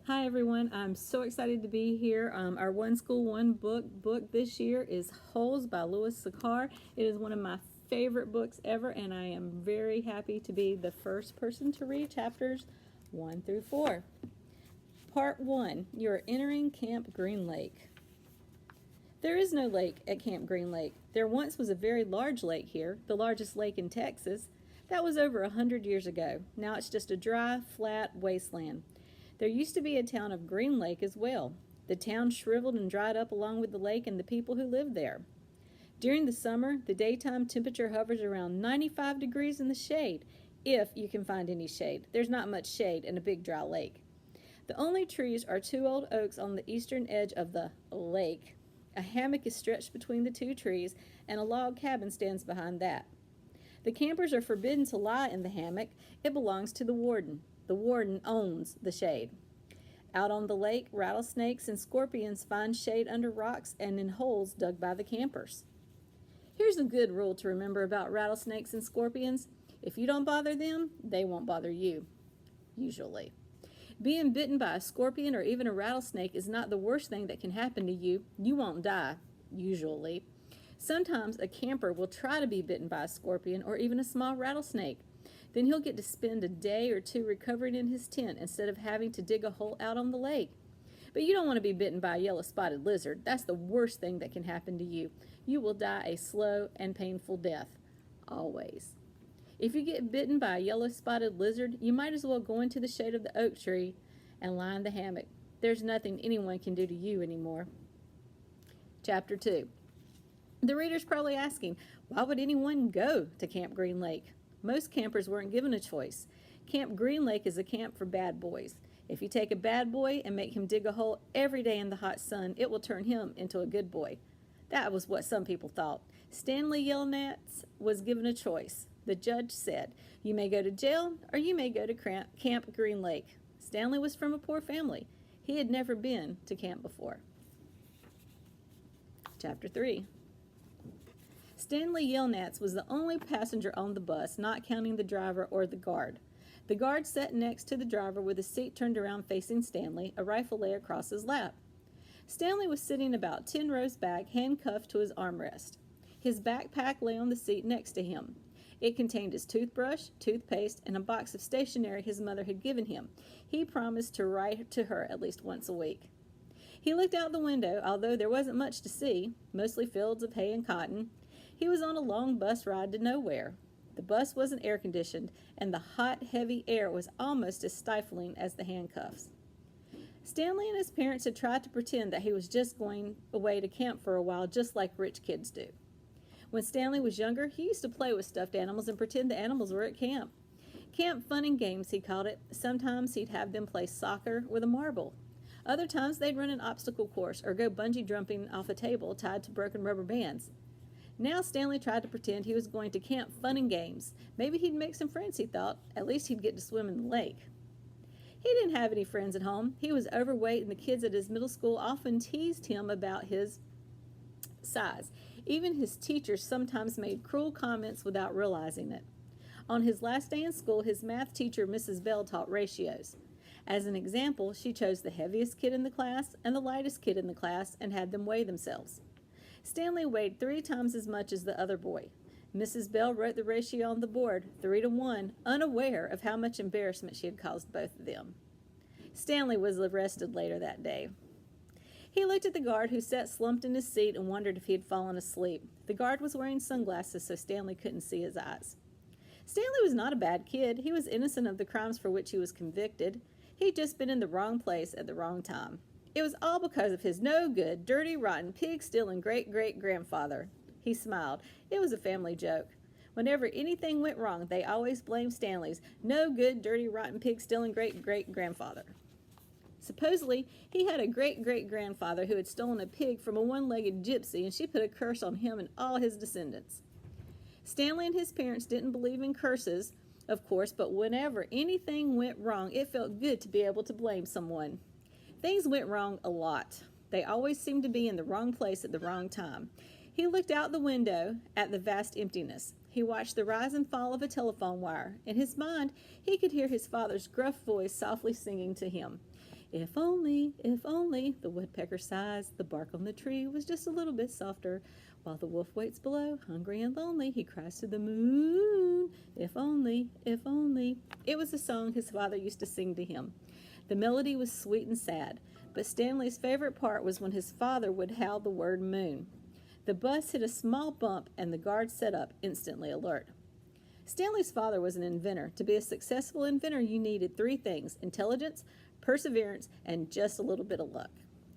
Hi everyone, I'm so excited to be here. Our One School One book this year is Holes by Louis Sachar. It is one of my favorite books ever, and I am very happy to be the first person to read chapters 1 through 4. Part 1. You're entering Camp Green Lake. There is no lake at Camp Green Lake. There once was a very large lake here, the largest lake in Texas. That was over 100 years ago. Now it's just a dry, flat wasteland. There used to be a town of Green Lake as well. The town shriveled and dried up along with the lake and the people who lived there. During the summer, the daytime temperature hovers around 95 degrees in the shade, if you can find any shade. There's not much shade in a big dry lake. The only trees are two old oaks on the eastern edge of the lake. A hammock is stretched between the two trees, and a log cabin stands behind that. The campers are forbidden to lie in the hammock. It belongs to the warden. The warden owns the shade. Out on the lake, rattlesnakes and scorpions find shade under rocks and in holes dug by the campers. Here's a good rule to remember about rattlesnakes and scorpions. If you don't bother them, they won't bother you, usually. Being bitten by a scorpion or even a rattlesnake is not the worst thing that can happen to you. You won't die, usually. Sometimes a camper will try to be bitten by a scorpion or even a small rattlesnake. Then he'll get to spend a day or two recovering in his tent instead of having to dig a hole out on the lake. But you don't want to be bitten by a yellow-spotted lizard. That's the worst thing that can happen to you. You will die a slow and painful death. Always. If you get bitten by a yellow-spotted lizard, you might as well go into the shade of the oak tree and lie in the hammock. There's nothing anyone can do to you anymore. Chapter 2. The reader's probably asking, why would anyone go to Camp Green Lake? Most campers weren't given a choice. Camp Green Lake is a camp for bad boys. If you take a bad boy and make him dig a hole every day in the hot sun, it will turn him into a good boy. That was what some people thought. Stanley Yelnats was given a choice. The judge said, you may go to jail or you may go to Camp Green Lake. Stanley was from a poor family. He had never been to camp before. Chapter 3. Stanley Yelnats was the only passenger on the bus, not counting the driver or the guard. The guard sat next to the driver with his seat turned around facing Stanley. A rifle lay across his lap. Stanley was sitting about 10 rows back, handcuffed to his armrest. His backpack lay on the seat next to him. It contained his toothbrush, toothpaste, and a box of stationery his mother had given him. He promised to write to her at least once a week. He looked out the window, although there wasn't much to see, mostly fields of hay and cotton. He was on a long bus ride to nowhere. The bus wasn't air-conditioned, and the hot, heavy air was almost as stifling as the handcuffs. Stanley and his parents had tried to pretend that he was just going away to camp for a while, just like rich kids do. When Stanley was younger, he used to play with stuffed animals and pretend the animals were at camp. Camp fun and games, he called it. Sometimes he'd have them play soccer with a marble. Other times they'd run an obstacle course or go bungee jumping off a table tied to broken rubber bands. Now Stanley tried to pretend he was going to camp fun and games. Maybe he'd make some friends, he thought. At least he'd get to swim in the lake. He didn't have any friends at home. He was overweight, and the kids at his middle school often teased him about his size. Even his teachers sometimes made cruel comments without realizing it. On his last day in school, his math teacher, Mrs. Bell, taught ratios. As an example, she chose the heaviest kid in the class and the lightest kid in the class and had them weigh themselves. Stanley weighed 3 times as much as the other boy. Mrs. Bell wrote the ratio on the board, 3 to 1, unaware of how much embarrassment she had caused both of them. Stanley was arrested later that day. He looked at the guard, who sat slumped in his seat, and wondered if he had fallen asleep. The guard was wearing sunglasses, so Stanley couldn't see his eyes. Stanley was not a bad kid. He was innocent of the crimes for which he was convicted. He'd just been in the wrong place at the wrong time. It was all because of his no-good, dirty, rotten, pig-stealing great-great-grandfather. He smiled. It was a family joke. Whenever anything went wrong, they always blamed Stanley's no-good, dirty, rotten, pig-stealing great-great-grandfather. Supposedly, he had a great-great-grandfather who had stolen a pig from a one-legged gypsy, and she put a curse on him and all his descendants. Stanley and his parents didn't believe in curses, of course, but whenever anything went wrong, it felt good to be able to blame someone. Things went wrong a lot. They always seemed to be in the wrong place at the wrong time. He looked out the window at the vast emptiness. He watched the rise and fall of a telephone wire. In his mind, he could hear his father's gruff voice softly singing to him. If only, the woodpecker sighs, the bark on the tree was just a little bit softer. While the wolf waits below, hungry and lonely, he cries to the moon, if only, if only. It was a song his father used to sing to him. The melody was sweet and sad, but Stanley's favorite part was when his father would howl the word moon. The bus hit a small bump and the guard sat up, instantly alert. Stanley's father was an inventor. To be a successful inventor, you needed three things: intelligence, perseverance, and just a little bit of luck.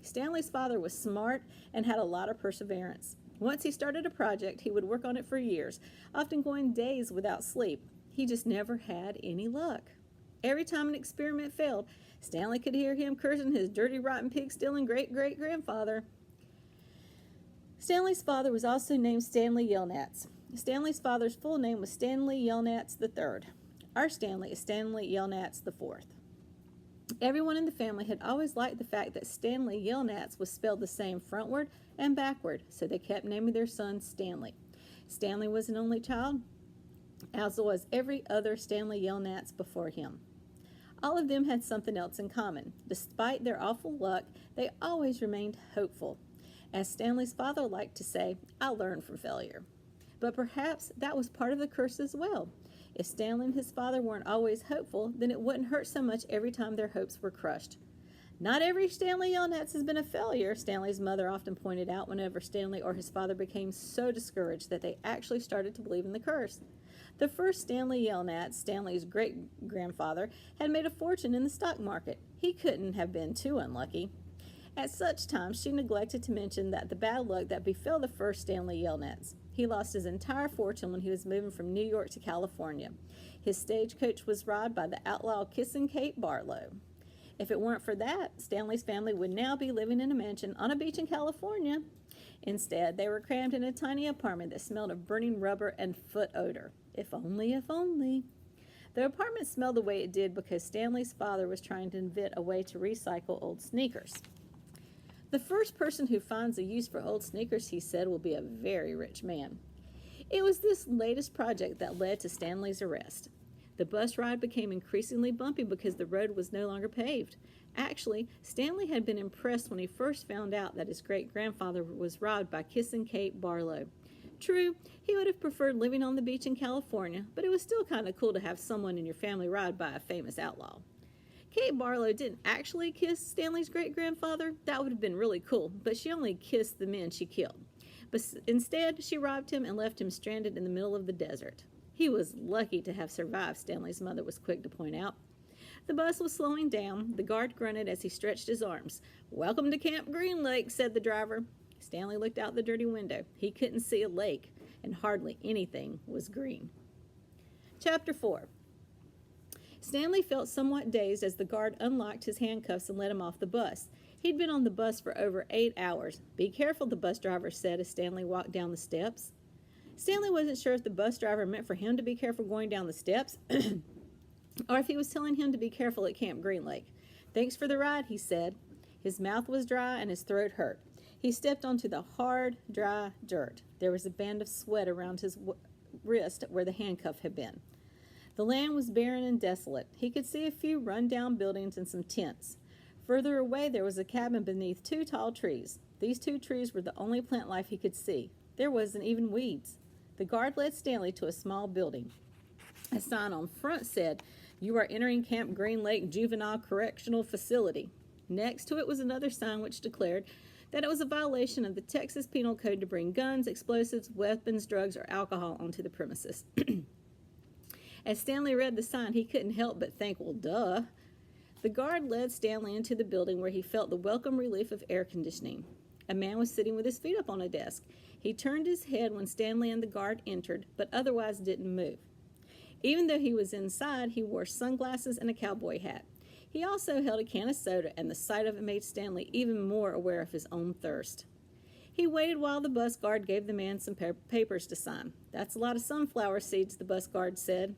Stanley's father was smart and had a lot of perseverance. Once he started a project, he would work on it for years, often going days without sleep. He just never had any luck. Every time an experiment failed, Stanley could hear him cursing his dirty, rotten, pig-stealing great-great-grandfather. Stanley's father was also named Stanley Yelnats. Stanley's father's full name was Stanley Yelnats III. Our Stanley is Stanley Yelnats IV. Everyone in the family had always liked the fact that Stanley Yelnats was spelled the same frontward and backward, so they kept naming their son Stanley. Stanley was an only child, as was every other Stanley Yelnats before him. All of them had something else in common. Despite their awful luck, they always remained hopeful. As Stanley's father liked to say, I learned from failure. But perhaps that was part of the curse as well. If Stanley and his father weren't always hopeful, then it wouldn't hurt so much every time their hopes were crushed. Not every Stanley Yelnats has been a failure, Stanley's mother often pointed out whenever Stanley or his father became so discouraged that they actually started to believe in the curse. The first Stanley Yelnats, Stanley's great-grandfather, had made a fortune in the stock market. He couldn't have been too unlucky. At such times, she neglected to mention that the bad luck that befell the first Stanley Yelnats. He lost his entire fortune when he was moving from New York to California. His stagecoach was robbed by the outlaw Kissin' Kate Barlow. If it weren't for that, Stanley's family would now be living in a mansion on a beach in California. Instead, they were crammed in a tiny apartment that smelled of burning rubber and foot odor. If only, if only. The apartment smelled the way it did because Stanley's father was trying to invent a way to recycle old sneakers. The first person who finds a use for old sneakers, he said, will be a very rich man. It was this latest project that led to Stanley's arrest. The bus ride became increasingly bumpy because the road was no longer paved. Actually, Stanley had been impressed when he first found out that his great-grandfather was robbed by Kissin' Kate Barlow. True, he would have preferred living on the beach in California, but it was still kind of cool to have someone in your family robbed by a famous outlaw. Kate Barlow didn't actually kiss Stanley's great-grandfather. That would have been really cool, but she only kissed the men she killed. But instead, she robbed him and left him stranded in the middle of the desert. He was lucky to have survived, Stanley's mother was quick to point out. The bus was slowing down. The guard grunted as he stretched his arms. "Welcome to Camp Green Lake," said the driver. Stanley looked out the dirty window. He couldn't see a lake, and hardly anything was green. Chapter 4. Stanley felt somewhat dazed as the guard unlocked his handcuffs and let him off the bus. He'd been on the bus for over 8 hours. "Be careful," the bus driver said as Stanley walked down the steps. Stanley wasn't sure if the bus driver meant for him to be careful going down the steps or if he was telling him to be careful at Camp Green Lake. "Thanks for the ride," he said. His mouth was dry and his throat hurt. He stepped onto the hard, dry dirt. There was a band of sweat around his wrist where the handcuff had been. The land was barren and desolate. He could see a few run-down buildings and some tents. Further away, there was a cabin beneath 2 tall trees. These 2 trees were the only plant life he could see. There wasn't even weeds. The guard led Stanley to a small building. A sign on front said, "You are entering Camp Green Lake Juvenile Correctional Facility." Next to it was another sign which declared that it was a violation of the Texas Penal Code to bring guns, explosives, weapons, drugs, or alcohol onto the premises. As Stanley read the sign, he couldn't help but think, well, duh. The guard led Stanley into the building where he felt the welcome relief of air conditioning. A man was sitting with his feet up on a desk. He turned his head when Stanley and the guard entered, but otherwise didn't move. Even though he was inside, he wore sunglasses and a cowboy hat. He also held a can of soda, and the sight of it made Stanley even more aware of his own thirst. He waited while the bus guard gave the man some papers to sign. "That's a lot of sunflower seeds," the bus guard said.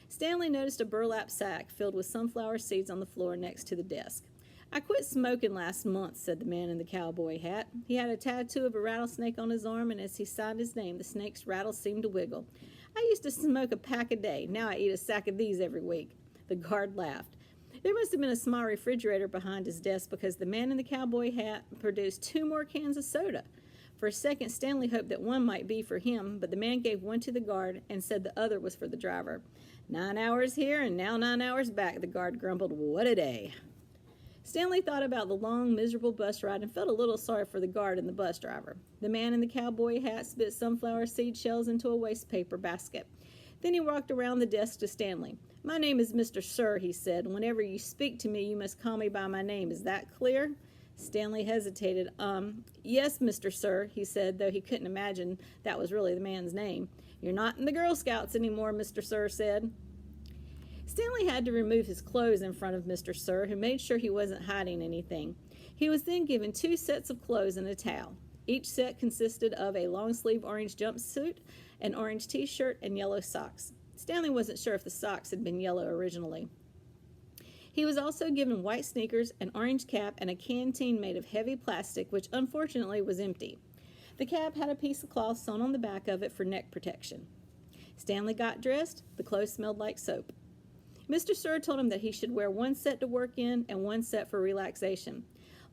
Stanley noticed a burlap sack filled with sunflower seeds on the floor next to the desk. "I quit smoking last month," said the man in the cowboy hat. He had a tattoo of a rattlesnake on his arm, and as he signed his name, the snake's rattle seemed to wiggle. "I used to smoke a pack a day. Now I eat a sack of these every week." The guard laughed. There must have been a small refrigerator behind his desk because the man in the cowboy hat produced 2 more cans of soda. For a second, Stanley hoped that one might be for him, but the man gave one to the guard and said the other was for the driver. 9 hours here and now 9 hours back, the guard grumbled. What a day. Stanley thought about the long, miserable bus ride and felt a little sorry for the guard and the bus driver. The man in the cowboy hat spit sunflower seed shells into a waste paper basket. Then he walked around the desk to Stanley. My name is Mr. Sir, he said. Whenever you speak to me, you must call me by my name. Is that clear? Stanley hesitated. Yes, Mr. Sir, he said, though he couldn't imagine that was really the man's name. You're not in the Girl Scouts anymore, Mr. Sir said. Stanley had to remove his clothes in front of Mr. Sir, who made sure he wasn't hiding anything. He was then given 2 sets of clothes and a towel. Each set consisted of a long-sleeve orange jumpsuit, an orange t-shirt, and yellow socks. Stanley wasn't sure if the socks had been yellow originally. He was also given white sneakers, an orange cap, and a canteen made of heavy plastic, which unfortunately was empty. The cap had a piece of cloth sewn on the back of it for neck protection. Stanley got dressed. The clothes smelled like soap. Mr. Sir told him that he should wear 1 set to work in and 1 set for relaxation.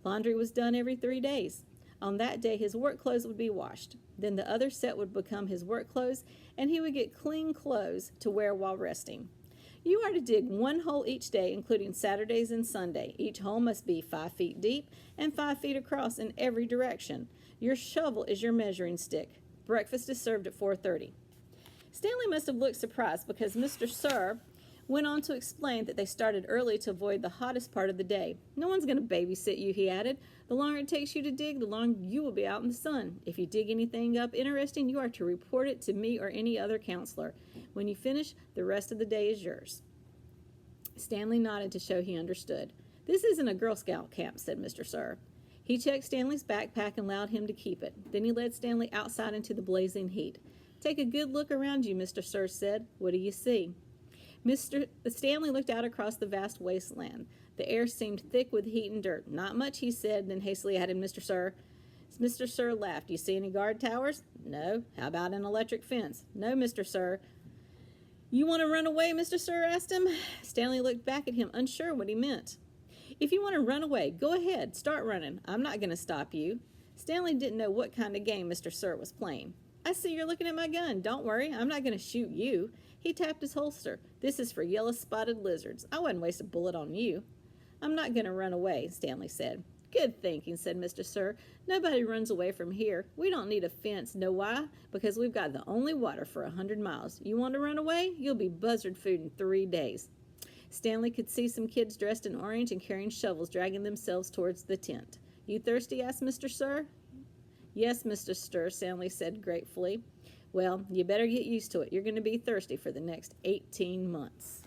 Laundry was done every 3 days. On that day, his work clothes would be washed. Then the other set would become his work clothes, and he would get clean clothes to wear while resting. You are to dig 1 hole each day, including Saturdays and Sunday. Each hole must be 5 feet deep and 5 feet across in every direction. Your shovel is your measuring stick. Breakfast is served at 4:30. Stanley must have looked surprised because Mr. Sir went on to explain that they started early to avoid the hottest part of the day. No one's going to babysit you, he added. The longer it takes you to dig, the longer you will be out in the sun. If you dig anything up interesting, you are to report it to me or any other counselor. When you finish, the rest of the day is yours. Stanley nodded to show he understood. This isn't a Girl Scout camp, said Mr. Sir. He checked Stanley's backpack and allowed him to keep it. Then he led Stanley outside into the blazing heat. Take a good look around you, Mr. Sir said. What do you see? Mr. Stanley looked out across the vast wasteland. The air seemed thick with heat and dirt. Not much, he said, then hastily added, Mr. Sir. Mr. Sir laughed. You see any guard towers? No. How about an electric fence? No, Mr. Sir. You want to run away, Mr. Sir asked him. Stanley looked back at him, unsure what he meant. If you want to run away, go ahead. Start running. I'm not going to stop you. Stanley didn't know what kind of game Mr. Sir was playing. I see you're looking at my gun. Don't worry. I'm not going to shoot you. He tapped his holster. This is for yellow-spotted lizards. I wouldn't waste a bullet on you. I'm not going to run away, Stanley said. Good thinking, said Mr. Sir. Nobody runs away from here. We don't need a fence. Know why? Because we've got the only water for 100 miles. You want to run away? You'll be buzzard food in 3 days. Stanley could see some kids dressed in orange and carrying shovels dragging themselves towards the tent. You thirsty? Asked Mr. Sir. Yes, Mr. Sir, Stanley said gratefully. Well, you better get used to it. You're going to be thirsty for the next 18 months.